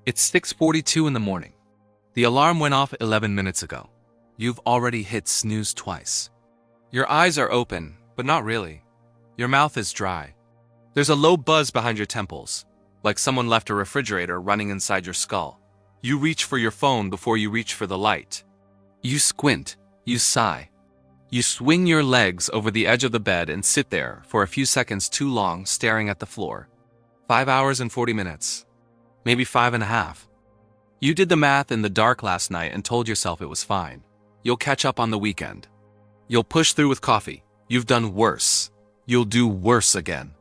It's 6:42 in the morning. The alarm went off 11 minutes ago. You've already hit snooze twice. Your eyes are open, but not really. Your mouth is dry. There's a low buzz behind your temples, like someone left a refrigerator running inside your skull. You reach for your phone before you reach for the light. You squint. You sigh. You swing your legs over the edge of the bed and sit there for a few seconds too long staring at the floor. 5 hours and 40 minutes. Maybe 5.5. You did the math in the dark last night and told yourself it was fine. You'll catch up on the weekend. You'll push through with coffee. You've done worse. You'll do worse again.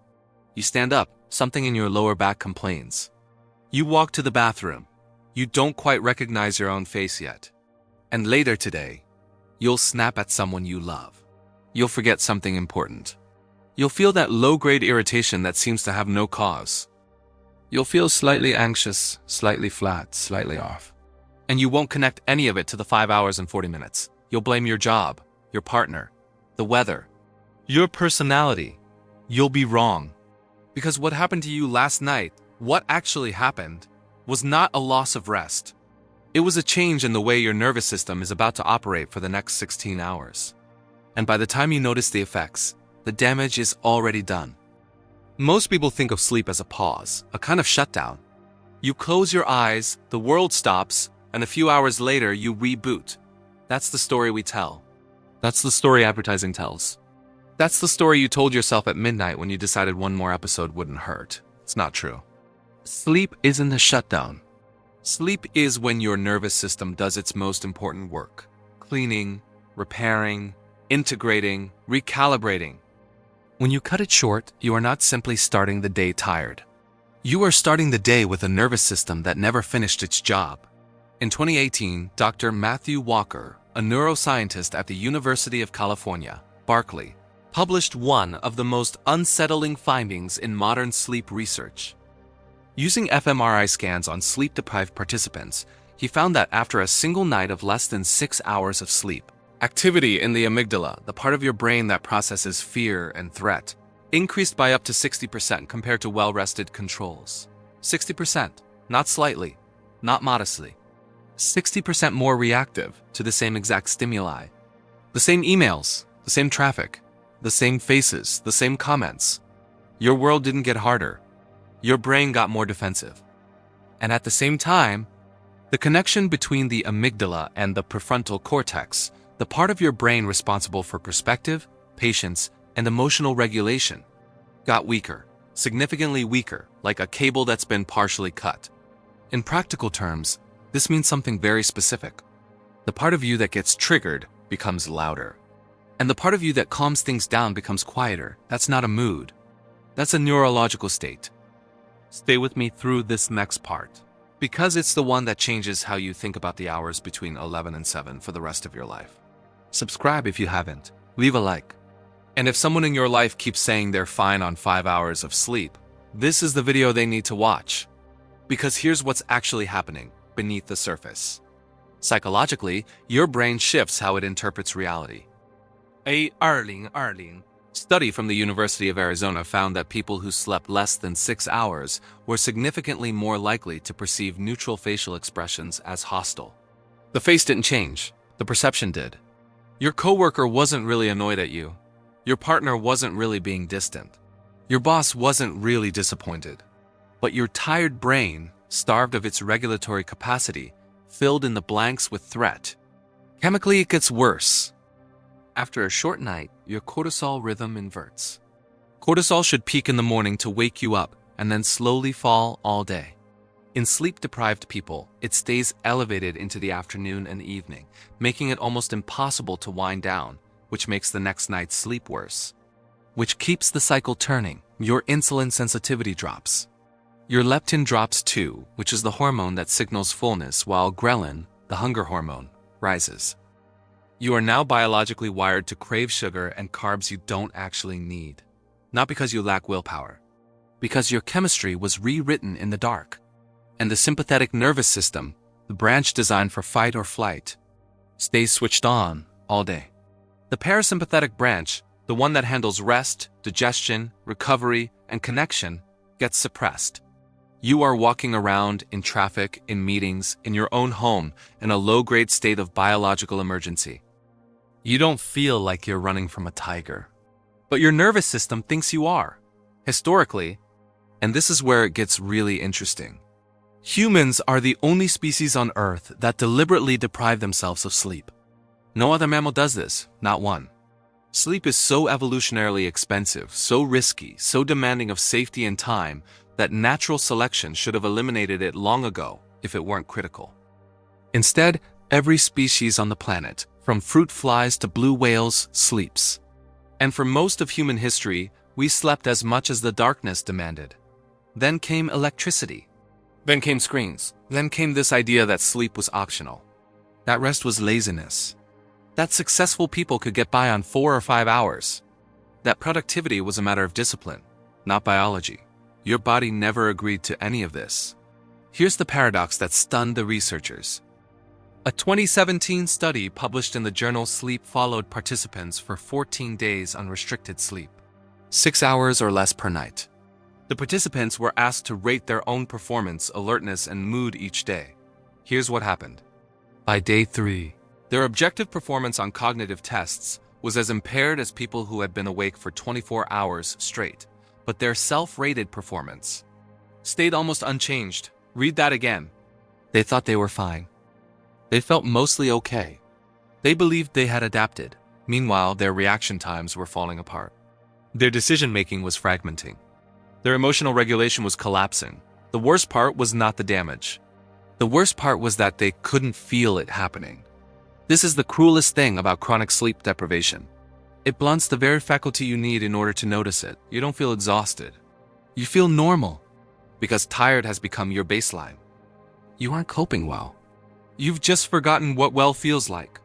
You stand up. Something in your lower back complains. You walk to the bathroom. You don't quite recognize your own face yet. And later today, you'll snap at someone you love. You'll forget something important. You'll feel that low-grade irritation that seems to have no cause. You'll feel slightly anxious, slightly flat, slightly off. And you won't connect any of it to the 5 hours and 40 minutes. You'll blame your job, your partner, the weather, your personality. You'll be wrong. Because what happened to you last night, what actually happened, was not a loss of rest. It was a change in the way your nervous system is about to operate for the next 16 hours. And by the time you notice the effects, the damage is already done. Most people think of sleep as a pause, a kind of shutdown. You close your eyes, the world stops, and a few hours later you reboot. That's the story we tell. That's the story advertising tells. That's the story you told yourself at midnight when you decided one more episode wouldn't hurt. It's not true. Sleep isn't a shutdown. Sleep is when your nervous system does its most important work. Cleaning, repairing, integrating, recalibrating. When you cut it short, you are not simply starting the day tired. You are starting the day with a nervous system that never finished its job. In 2018, Dr. Matthew Walker, a neuroscientist at the University of California, Berkeley, published one of the most unsettling findings in modern sleep research. Using fMRI scans on sleep-deprived participants, he found that after a single night of less than 6 hours of sleep, activity in the amygdala, the part of your brain that processes fear and threat, increased by up to 60% compared to well-rested controls. 60%, not slightly, not modestly. 60% more reactive to the same exact stimuli. The same emails, the same traffic, the same faces, the same comments. Your world didn't get harder. Your brain got more defensive. And at the same time, the connection between the amygdala and the prefrontal cortex, the part of your brain responsible for perspective, patience, and emotional regulation, got weaker, significantly weaker, like a cable that's been partially cut. In practical terms, this means something very specific. The part of you that gets triggered becomes louder. And the part of you that calms things down becomes quieter. That's not a mood. That's a neurological state. Stay with me through this next part, because it's the one that changes how you think about the hours between 11 and 7 for the rest of your life. Subscribe if you haven't. Leave a like. And if someone in your life keeps saying they're fine on 5 hours of sleep, this is the video they need to watch. Because here's what's actually happening beneath the surface. Psychologically, your brain shifts how it interprets reality. A 2020 study from the University of Arizona found that people who slept less than 6 hours were significantly more likely to perceive neutral facial expressions as hostile. The face didn't change, the perception did. Your coworker wasn't really annoyed at you. Your partner wasn't really being distant. Your boss wasn't really disappointed. But your tired brain, starved of its regulatory capacity, filled in the blanks with threat. Chemically, it gets worse. After a short night, your cortisol rhythm inverts. Cortisol should peak in the morning to wake you up and then slowly fall all day. In sleep-deprived people, it stays elevated into the afternoon and evening, making it almost impossible to wind down, which makes the next night's sleep worse. Which keeps the cycle turning. Your insulin sensitivity drops. Your leptin drops too, which is the hormone that signals fullness, while ghrelin, the hunger hormone, rises. You are now biologically wired to crave sugar and carbs you don't actually need. Not because you lack willpower. Because your chemistry was rewritten in the dark. And the sympathetic nervous system, the branch designed for fight or flight, stays switched on all day. The parasympathetic branch, the one that handles rest, digestion, recovery, and connection, gets suppressed. You are walking around in traffic, in meetings, in your own home, in a low-grade state of biological emergency. You don't feel like you're running from a tiger, but your nervous system thinks you are. Historically, and this is where it gets really interesting, humans are the only species on Earth that deliberately deprive themselves of sleep. No other mammal does this, not one. Sleep is so evolutionarily expensive, so risky, so demanding of safety and time that natural selection should have eliminated it long ago if it weren't critical. Instead, every species on the planet, from fruit flies to blue whales, sleeps. And for most of human history, we slept as much as the darkness demanded. Then came electricity. Then came screens. Then came this idea that sleep was optional. That rest was laziness. That successful people could get by on 4 or 5 hours. That productivity was a matter of discipline, not biology. Your body never agreed to any of this. Here's the paradox that stunned the researchers. A 2017 study published in the journal Sleep followed participants for 14 days on restricted sleep, 6 hours or less per night. The participants were asked to rate their own performance, alertness, and mood each day. Here's what happened. By day 3, their objective performance on cognitive tests was as impaired as people who had been awake for 24 hours straight, but their self-rated performance stayed almost unchanged. Read that again. They thought they were fine. They felt mostly okay. They believed they had adapted. Meanwhile, their reaction times were falling apart. Their decision-making was fragmenting. Their emotional regulation was collapsing. The worst part was not the damage. The worst part was that they couldn't feel it happening. This is the cruelest thing about chronic sleep deprivation. It blunts the very faculty you need in order to notice it. You don't feel exhausted. You feel normal, because tired has become your baseline. You aren't coping well. You've just forgotten what well feels like.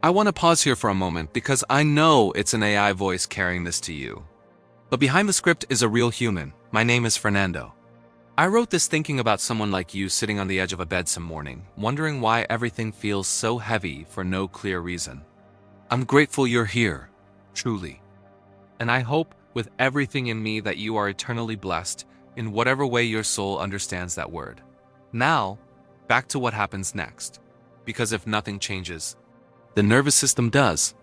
I want to pause here for a moment because I know it's an AI voice carrying this to you. But behind the script is a real human. My name is Fernando. I wrote this thinking about someone like you sitting on the edge of a bed some morning, wondering why everything feels so heavy for no clear reason. I'm grateful you're here, truly. And I hope with everything in me that you are eternally blessed in whatever way your soul understands that word. Now, back to what happens next. Because if nothing changes, the nervous system does.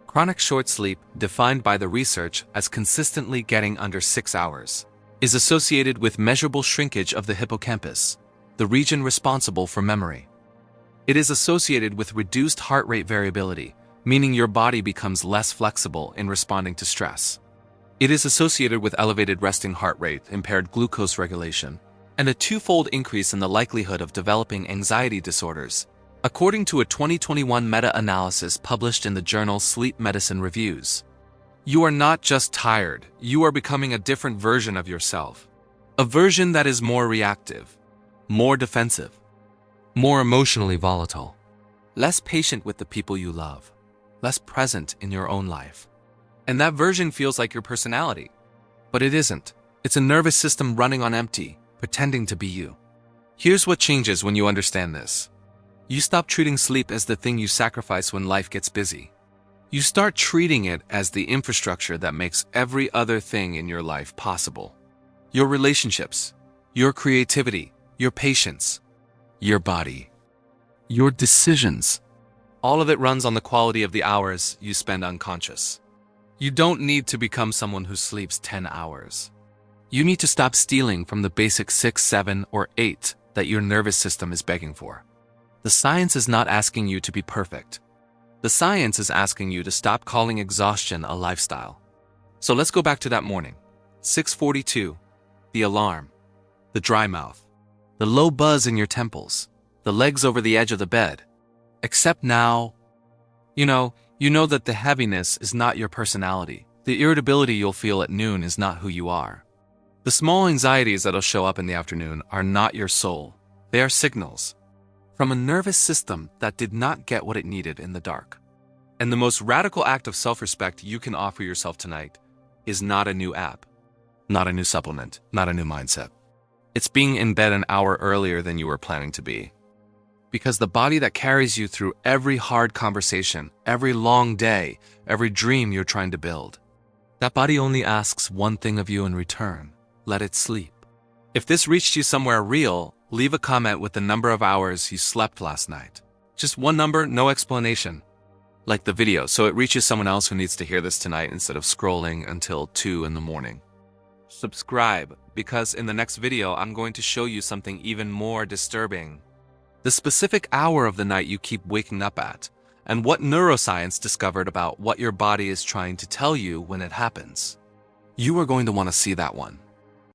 Chronic short sleep, defined by the research as consistently getting under 6 hours, is associated with measurable shrinkage of the hippocampus, the region responsible for memory. It is associated with reduced heart rate variability, meaning your body becomes less flexible in responding to stress. It is associated with elevated resting heart rate, impaired glucose regulation, and a twofold increase in the likelihood of developing anxiety disorders, according to a 2021 meta-analysis published in the journal Sleep Medicine Reviews. You are not just tired, you are becoming a different version of yourself. A version that is more reactive, more defensive, more emotionally volatile, less patient with the people you love, less present in your own life. And that version feels like your personality. But it isn't. It's a nervous system running on empty, pretending to be you. Here's what changes when you understand this. You stop treating sleep as the thing you sacrifice when life gets busy. You start treating it as the infrastructure that makes every other thing in your life possible. Your relationships, your creativity, your patience, your body, your decisions. All of it runs on the quality of the hours you spend unconscious. You don't need to become someone who sleeps 10 hours. You need to stop stealing from the basic 6, 7, or 8 that your nervous system is begging for. The science is not asking you to be perfect. The science is asking you to stop calling exhaustion a lifestyle. So let's go back to that morning. 6:42, the alarm, the dry mouth, the low buzz in your temples, the legs over the edge of the bed. Except now, you know that the heaviness is not your personality. The irritability you'll feel at noon is not who you are. The small anxieties that'll show up in the afternoon are not your soul. They are signals from a nervous system that did not get what it needed in the dark. And the most radical act of self-respect you can offer yourself tonight is not a new app, not a new supplement, not a new mindset. It's being in bed an hour earlier than you were planning to be. Because the body that carries you through every hard conversation, every long day, every dream you're trying to build, that body only asks one thing of you in return: let it sleep. If this reached you somewhere real, leave a comment with the number of hours you slept last night. Just one number, no explanation. Like the video, so it reaches someone else who needs to hear this tonight instead of scrolling until 2 in the morning. Subscribe, because in the next video I'm going to show you something even more disturbing. The specific hour of the night you keep waking up at, and what neuroscience discovered about what your body is trying to tell you when it happens. You are going to want to see that one.